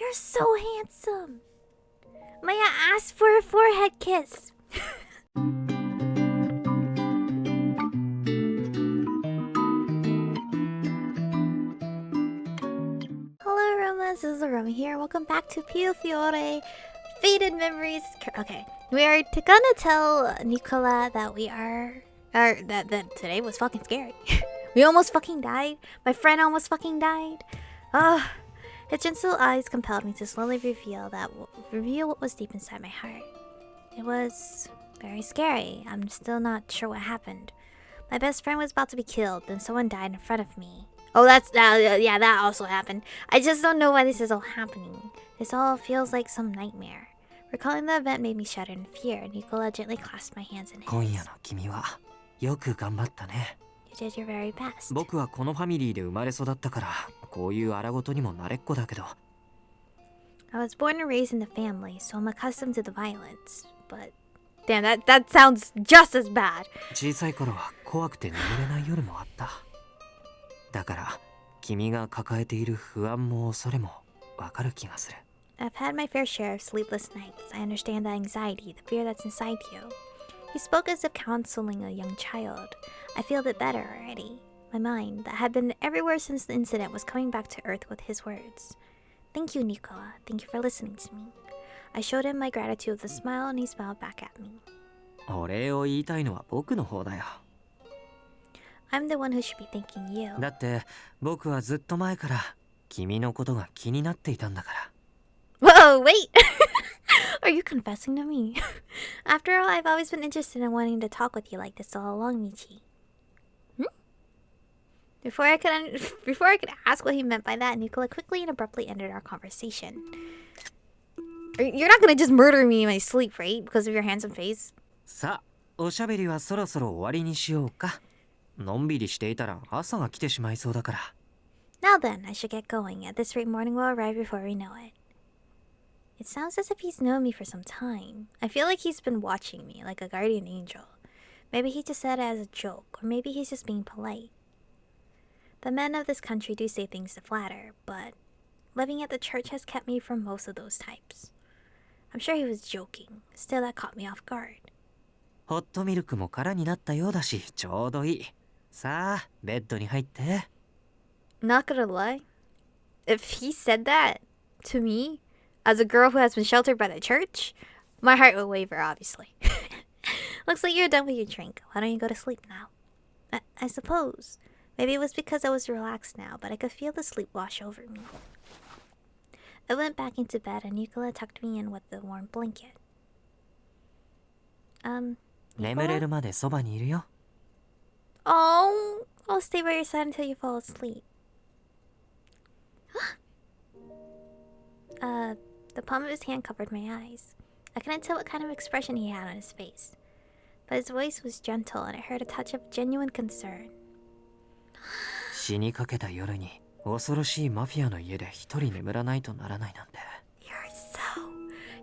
You're so handsome. May I ask for a forehead kiss? Hello, Aromas. This is Aromie here. Welcome back to Piofiore Faded Memories. Okay, we are gonna tell Nicola that that today was fucking scary. We almost fucking died. My friend almost fucking died. His gentle eyes compelled me to slowly reveal what was deep inside my heart. It was very scary. I'm still not sure what happened. My best friend was about to be killed, then someone died in front of me. Oh, yeah, that also happened. I just don't know why this is all happening. This all feels like some nightmare. Recalling the event made me shudder in fear. Nicola gently clasped my hands in his. You did your very best. I was born and raised in the family, so I'm accustomed to the violence. But damn, that sounds just as bad. I've had my fair share of sleepless nights. I understand the anxiety, the fear that's inside you. He spoke as if counseling a young child. I feel a bit better already. My mind, that had been everywhere since the incident, was coming back to earth with his words. Thank you, Nicola. Thank you for listening to me. I showed him my gratitude with a smile, and he smiled back at me. I'm the one who should be thanking you. Whoa, wait! Are you confessing to me? After all, I've always been interested in wanting to talk with you like this all along, Michi. Before I could ask what he meant by that, Nicola quickly and abruptly ended our conversation. You're not gonna just murder me in my sleep, right? Because of your handsome face? Now then, I should get going. At this rate, morning will arrive before we know it. It sounds as if he's known me for some time. I feel like he's been watching me, like a guardian angel. Maybe he just said it as a joke, or maybe he's just being polite. The men of this country do say things to flatter, but living at the church has kept me from most of those types. I'm sure he was joking. Still, that caught me off guard. Not gonna lie, if he said that to me, as a girl who has been sheltered by the church, my heart would waver, obviously. Looks like you're done with your drink. Why don't you go to sleep now? I suppose. Maybe it was because I was relaxed now, but I could feel the sleep wash over me. I went back into bed and Nicola tucked me in with the warm blanket. Nicola? Oh, I'll stay by your side until you fall asleep. The palm of his hand covered my eyes. I couldn't tell what kind of expression he had on his face, but his voice was gentle and I heard a touch of genuine concern.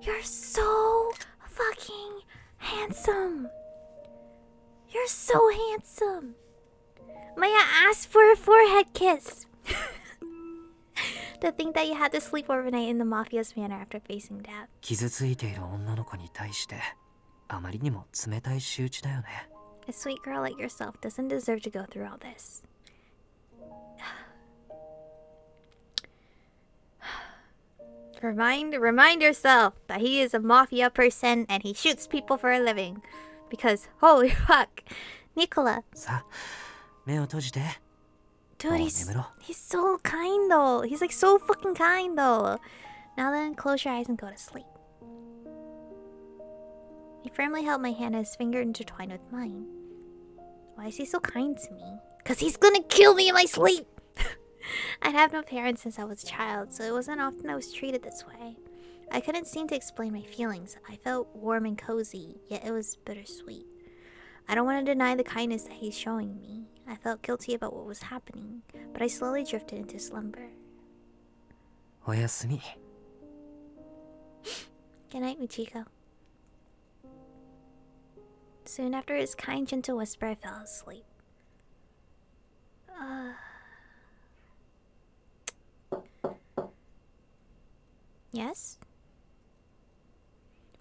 You're so fucking handsome. You're so handsome. May I ask for a forehead kiss? To think that you had to sleep overnight in the mafia's manner after facing death. A sweet girl like yourself doesn't deserve to go through all this. Remind yourself that he is a mafia person and he shoots people for a living. Because, holy fuck, Nicola. Dude, he's so kind though. He's like so fucking kind though. Now then, close your eyes and go to sleep. He firmly held my hand and his finger intertwined with mine. Why is he so kind to me? Because he's gonna kill me in my sleep! I'd have no parents since I was a child, so it wasn't often I was treated this way. I couldn't seem to explain my feelings. I felt warm and cozy, yet it was bittersweet. I don't want to deny the kindness that he's showing me. I felt guilty about what was happening, but I slowly drifted into slumber. Oyasumi. Good night, Michiko. Soon after his kind, gentle whisper, I fell asleep. Yes?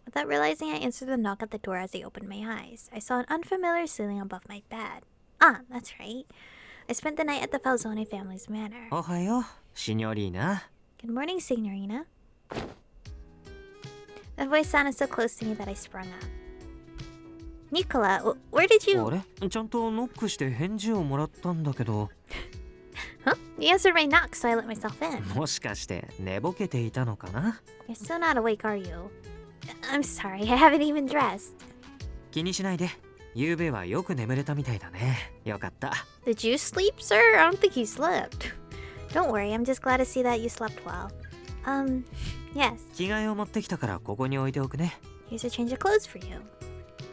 Without realizing, I answered the knock at the door as I opened my eyes. I saw an unfamiliar ceiling above my bed. Ah, that's right. I spent the night at the Falzone family's manor. Ohayo, signorina. Good morning, signorina. The voice sounded so close to me that I sprung up. Nicola, where did you... あれちゃんとノックして返事をもらったんだけど Huh? You answered my knock, so I let myself in. もしかして寝ぼけていたのかな You're still not awake, are you? I'm sorry, I haven't even dressed. 気にしないで夕べはよく眠れたみたいだねよかった Did you sleep, sir? I don't think you slept. Don't worry, I'm just glad to see that you slept well. Yes. 着替えを持ってきたからここに置いておくね Here's a change of clothes for you.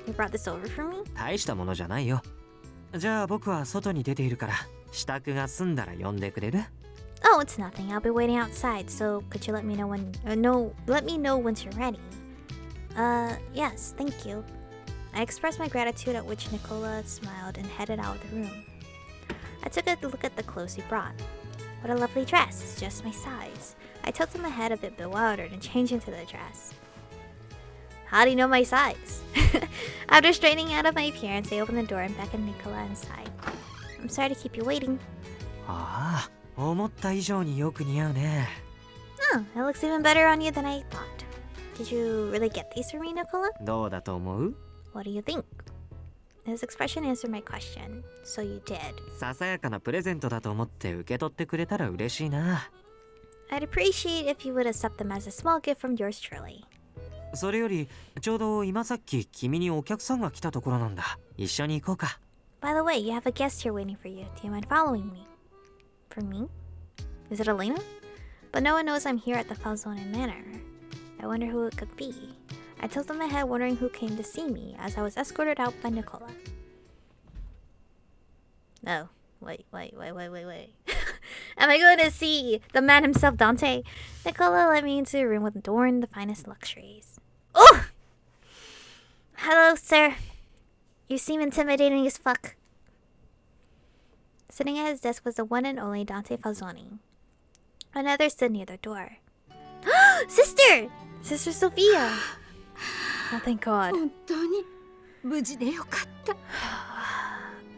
You brought this over for me? 大したものじゃないよじゃあ僕は外に出ているから支度が済んだら呼んでくれる Oh, it's nothing. I'll be waiting outside, so could you let me know when... let me know once you're ready. Yes, thank you. I expressed my gratitude, at which Nicola smiled and headed out of the room. I took a look at the clothes he brought. What a lovely dress. It's just my size. I tilted my head a bit bewildered and changed into the dress. How do you know my size? After straightening out of my appearance, I opened the door and beckoned Nicola inside. I'm sorry to keep you waiting. ああ思った以上によく似合うね Oh, it looks even better on you than I thought. Did you really get these for me, Nicola? どうだと思う What do you think? His expression answered my question. So you did. ささやかなプレゼントだと思って受け取ってくれたら嬉しいな I'd appreciate if you would accept them as a small gift from yours truly. それよりちょうど今さっき君にお客さんが来たところなんだ一緒に行こうか By the way, you have a guest here waiting for you. Do you mind following me? For me? Is it Elena? But no one knows I'm here at the Falzone Manor. I wonder who it could be. I tilted my head wondering who came to see me as I was escorted out by Nicola. No. Wait. Am I going to see the man himself, Dante? Nicola led me into a room adorned the finest luxuries. Oh! Hello, sir. You seem intimidating as fuck. Sitting at his desk was the one and only Dante Falzone. Another stood near the door. Sister! Sister Sophia! Oh, thank God.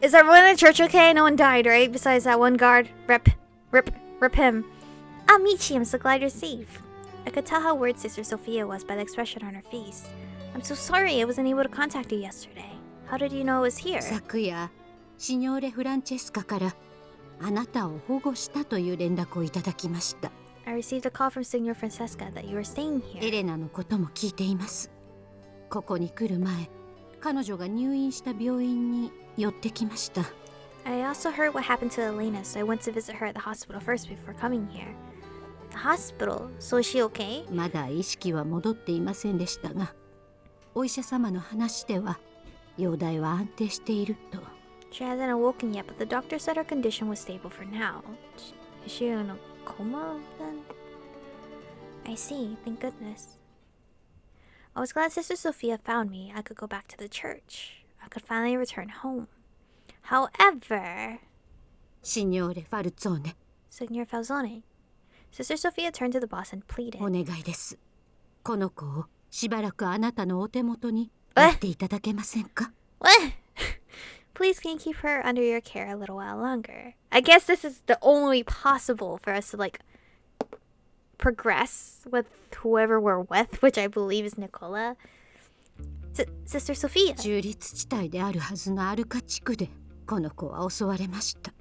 Is everyone in the church okay? No one died, right? Besides that one guard. Rip him. Ah, Michi, I'm so glad you're safe. I could tell how worried Sister Sophia was by the expression on her face. I'm so sorry I wasn't able to contact you yesterday. How did you know it was here? 昨夜、シニョーレ・フランチェスカからあなたを保護したという連絡をいただきました。I received a call from Signor Francesca that you were staying エ here. レナのことも聞いています。ここに来る前、彼女が入院した病院に寄ってきました。I also heard what happened to Elena, so I went to visit her at the hospital first before coming here. The hospital? So is she okay? まだ意識は戻っていませんでしたが、お医者様の話では容体は安定していると。She hasn't awoken yet, but the doctor said her condition was stable for now. Is she in a coma then? I see, thank goodness. I was glad Sister Sophia found me. I could go back to the church. I could finally return home. However... シニョーレ・ファルツォーネ、 Signor Falzone. Sister Sophia turned to the boss and pleaded. お願いです。この子をしばらくあなたのお手元に置いていただけませんか What? Please can you keep her under your care a little while longer? I guess this is the only way possible for us to like progress with whoever we're with, which I believe is Nicola. Sister Sophia. 中立地帯であるはずのアルカ地区でこの子は襲われました。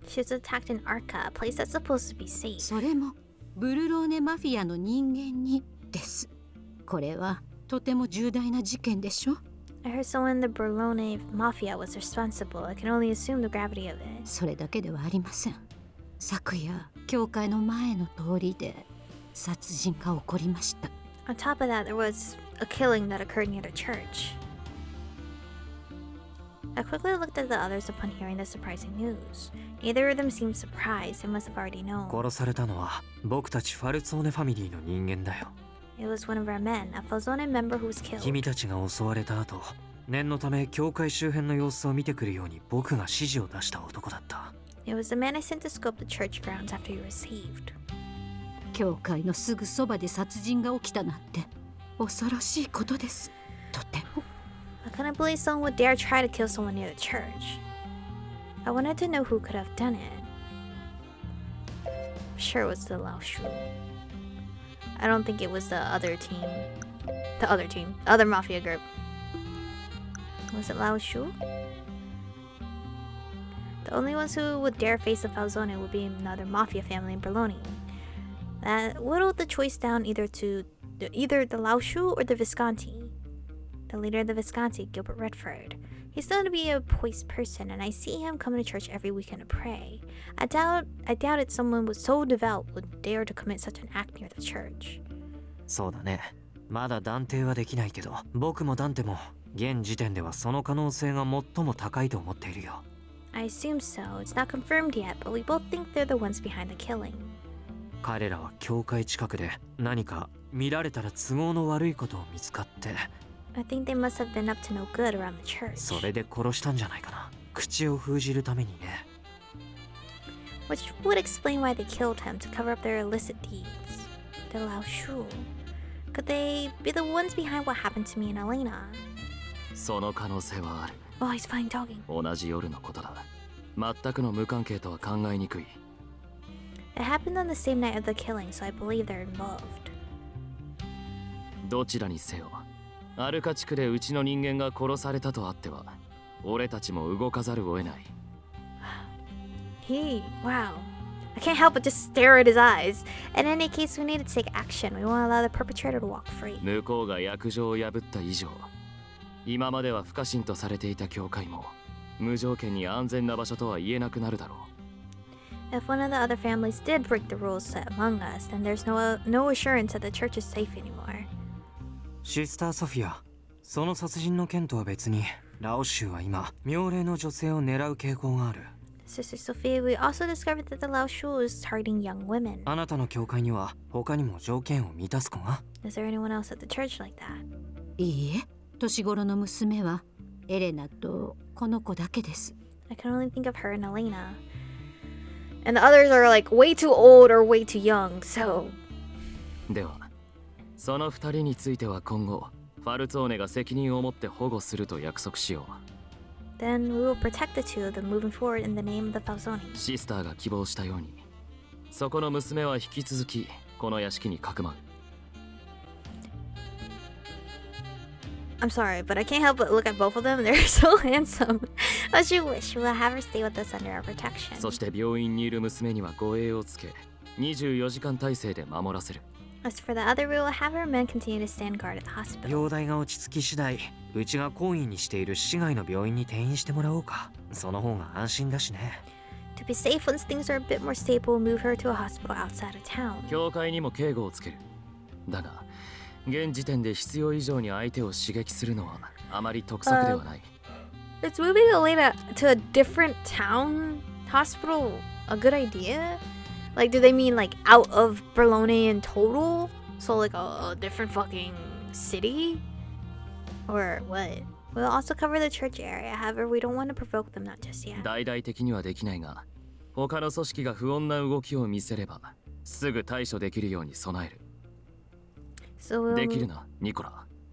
She was attacked in Arca, a place that's supposed to be safe. それもブルローネマフィアの人間にです。これはとても重大な事件でしょ。 I heard someone in the Berlone Mafia was responsible. I can only assume the gravity of it. それだけではありません。昨夜教会の前の通りで殺人が起こりました。 On top of that, there was a killing that occurred near the church. I quickly looked at the others upon hearing the surprising news. Neither of them seemed surprised. They must have already known. 殺されたのは僕たちファルツォーネファミリーの人間だよ It was one of our men, a Falzone member who was killed. 君たちが襲われた後念のため教会周辺の様子を見てくるように僕が指示を出した男だった It was the man I sent to scope the church grounds after you were saved. 教会のすぐそばで殺人が起きたなんて恐ろしいことです。とても。I couldn't believe someone would dare try to kill someone near the church. I wanted to know who could have done it. I'm sure it was the Lao Shu. I don't think it was the other team. Other mafia group. Was it Lao Shu? The only ones who would dare face the Falzone would be another mafia family in Bologna. That whittled the choice down either the Lao Shu or the Visconti. The leader of the Visconti, Gilbert Redford. He's known to be a poised person, and I see him coming to church every weekend to pray. I doubted someone was so devout would dare to commit such an act near the church. そうだね。まだ断定はできないけど、僕もダンテも現時点ではその可能性が最も高いと思っているよ。I assume so. It's not confirmed yet, but we both think they're the ones behind the killing. 彼らは教会近くで何か見られたら都合の悪いことを見つかって、I think they must have been up to no good around the church. それで殺したんじゃないかな。口を封じるためにね。Which would explain why they killed him, to cover up their illicit deeds. The Lao Shu. Could they be the ones behind what happened to me and Elena? その可能性はある。Oh, he's fine talking. 同じ夜のことだ。全くの無関係とは考えにくい。It happened on the same night of the killing, so I believe they're involved. どちらにせよ、アルカ地区でうちの人間が殺されたとあっては、俺たちも動かざるを得ない。Wow. I can't help but just stare at his eyes. In any case, we need to take action. We won't allow the perpetrator to walk free. 向こうが約定を破った以上、今までは不可侵とされていた教会も無条件に安全な場所とは言えなくなるだろう。If one of the other families did break the rules set among us, then there's no assurance that the church is safe anymore. シスター・ソフィア、その殺人の件とは別に、ラオ州は今、妙齢の女性を狙う傾向がある。Sister Sophia, we also discovered that the Lao Shu is targeting young women. あなたの教会には他にも条件を満たす子が？ Is there anyone else at the church like that? いいえ、年頃の娘はエレナとこの子だけです。I can only think of her and Elena. And the others are like way too old or way too young, so... では、その二人については今後、ファルツォーネが責任を持って保護すると約束しよう。Then we will protect the two of them moving forward in the name of the Falzoni. シスターが希望したように、そこの娘は引き続きこの屋敷にかくまう。I'm sorry, but I can't help but look at both of them. They're so handsome. As you wish, we'll have her stay with us under our protection. そして病院にいる娘には護衛をつけ、24時間体制で守らせる。As for the other, we will have our men continue to stand guard at the hospital. 容体が落ち着き次第、うちが懇意にしている市外の病院に転院してもらおうか。その方が安心だしね。To be safe once things are a bit more stable, we'll move her to a hospital outside of town. 教会にも警護をつける。だが、現時点で必要以上に相手を刺激するのはあまり得策ではない。Is moving Elena to a different town hospital a good idea? Like, do they mean like out of Bologna in total? So like a different fucking city? Or what? We'll also cover the church area. However, we don't want to provoke them, not just yet. 大々的にはできないが、他の組織が不穏な動きを見せれば、すぐ対処できるように備える。So できるな、ニコラ。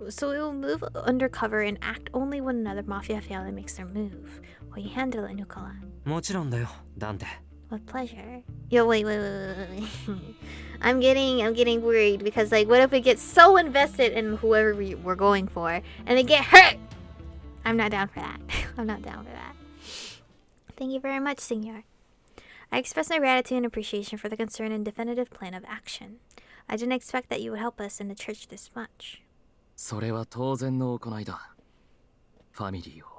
So we'll move undercover and act only when another mafia family makes their move. Will you handle it, Nicola? もちろんだよ、ダンテ。With pleasure. Yo, wait. I'm getting worried because like, what if we get so invested in whoever we're going for and they get hurt? I'm not down for that. I'm not down for that. Thank you very much, Senor. I express my gratitude and appreciation for the concern and definitive plan of action. I didn't expect that you would help us in the church this much. それは当然の行いだ。ファミリーを。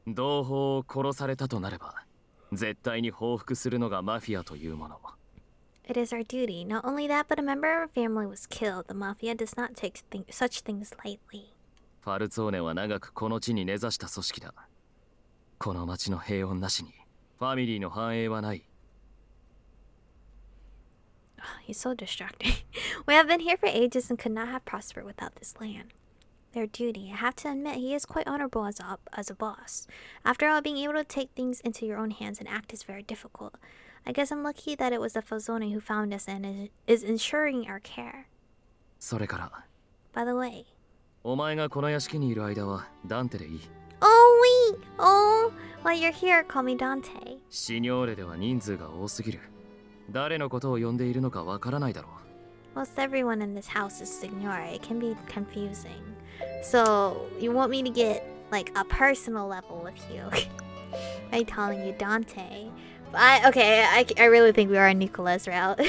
同胞を殺されたとなれば、絶対に報復するのがマフィアというもの。It is our duty. Not only that, but a member of our family was killed. The mafia does not take such things lightly. ファルツォーネは長くこの地に根ざした組織だ。この町の平穏なしに、ファミリーの繁栄はない。He's so distracting. We have been here for ages and could not have prospered without this land. Their duty. I have to admit, he is quite honorable as a boss. After all, being able to take things into your own hands and act is very difficult. I guess I'm lucky that it was the Fazone who found us and is ensuring our care. それから By the way. お前がこの屋敷にいる間はダンテでいい。 Oh wait! Oh, while you're here, call me Dante. シニョーレでは人数が多すぎる。誰のことを呼んでいるのかわからないだろう。 Most everyone in this house is Signore. It can be confusing. So, you want me to get, like, a personal level with you by calling you Dante. I really think we are on Nicola's route.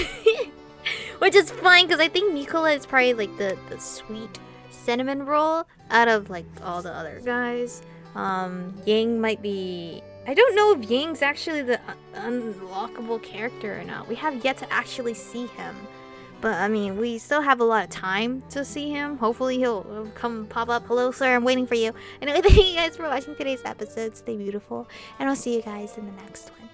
Which is fine, because I think Nicola is probably, like, the sweet cinnamon roll out of, like, all the other guys. Yang might be... I don't know if Yang's actually the unlockable character or not. We have yet to actually see him. But, I mean, we still have a lot of time to see him. Hopefully he'll come pop up. Hello, sir, I'm waiting for you. Anyway, thank you guys for watching today's episode. Stay beautiful. And I'll see you guys in the next one.